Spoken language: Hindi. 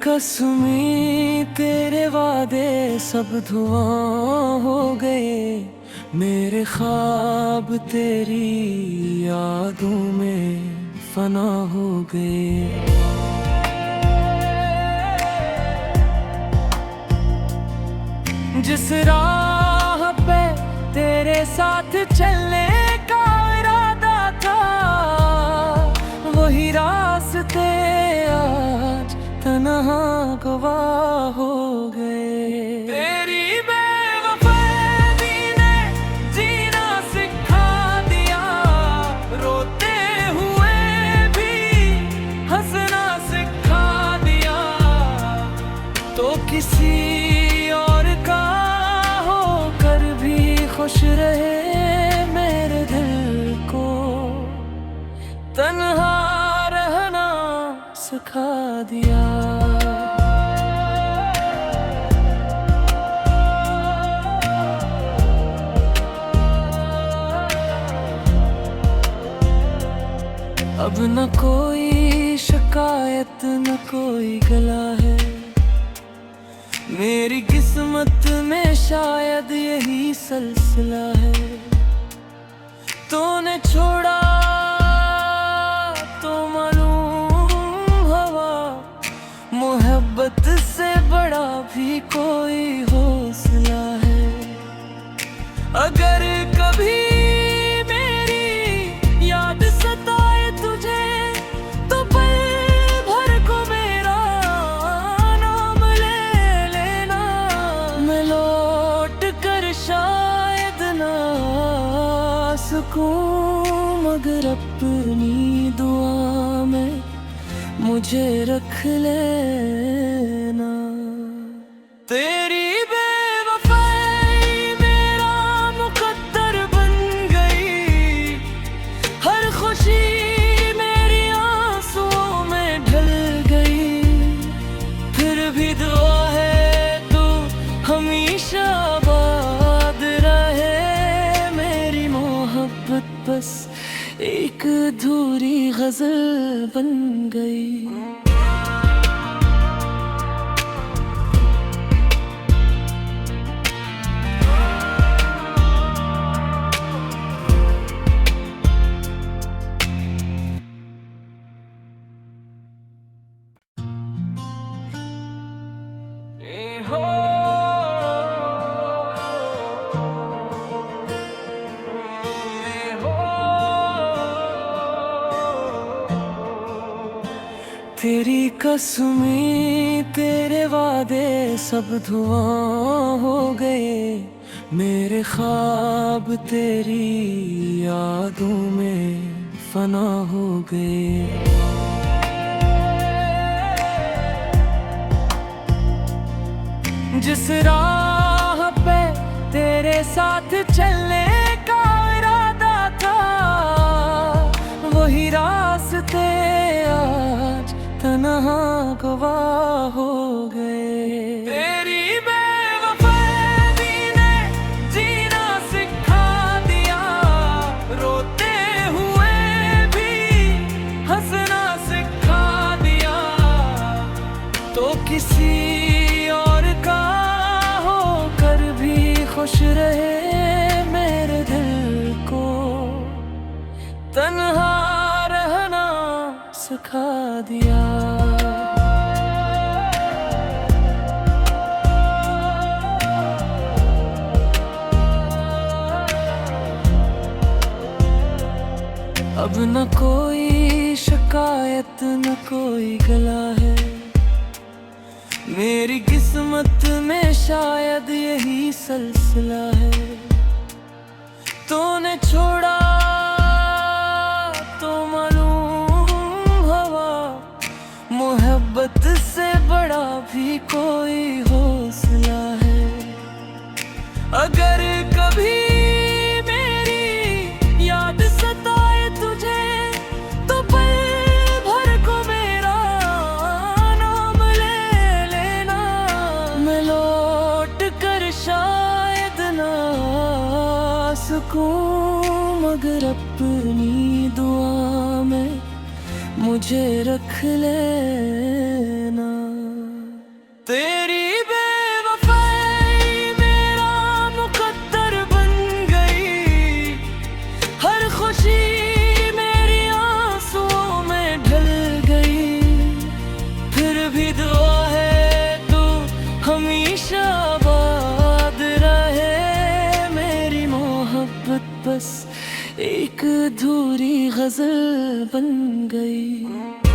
कसमें तेरे वादे सब धुआं हो गए। मेरे ख्वाब तेरी यादों में फना हो गए। जिस राह पे तेरे साथ चलने का इरादा था, वही रास्ते आज तन्हा गवाह हो गए। तेरी बेवफाई ने जीना सिखा दिया, रोते हुए भी हंसना सिखा दिया। तो किसी और का होकर भी खुश रहे, मेरे दिल को तन्हा रहना सिखा दिया। अब न कोई शिकायत न कोई गला है, मेरी किस्मत में शायद यही सिलसिला है। तूने छोड़ा तो मालूम हवा, मोहब्बत से बड़ा भी कोई हौसला है। अगर कभी मेरी याद सताए तुझे, तो पल भर को मेरा नाम ले लेना। मैं लौट कर शायद ना सकूं, मगर अपनी दुआ में मुझे रख लेना। तेरी बेवफाई मेरा मुकद्दर बन गई, हर खुशी मेरी आंसुओं में ढल गई। फिर भी दुआ है तू हमेशा आबाद रहे, मेरी मोहब्बत बस एक अधूरी गजल बन गई। तेरी कसमें तेरे वादे सब धुआं हो गए। मेरे ख्वाब तेरी यादों में फना हो गए। जिस राह पे तेरे साथ चलने का इरादा था, वही रास्ते आज तन्हा गवाह हो गए। तेरी बेवफाई ने जीना सिखा दिया, रोते हुए भी हंसना सिखा दिया। तो किसी और का होकर भी खुश रहे, मेरे दिल को तन्हा रहना सिखा दिया। अब न कोई शिकायत न कोई गला है, मेरी किस्मत में शायद यही सिलसिला है। तूने छोड़ा तो मालूम हवा, मोहब्बत से बड़ा भी कोई हौसला है। अगर कभी मेरी याद सताए तुझे, तो पल भर को मेरा नाम ले लेना। मैं लौट कर शायद ना सकूं, मगर अपनी दुआ में मुझे रख लेना। एक अधूरी गजल बन गई।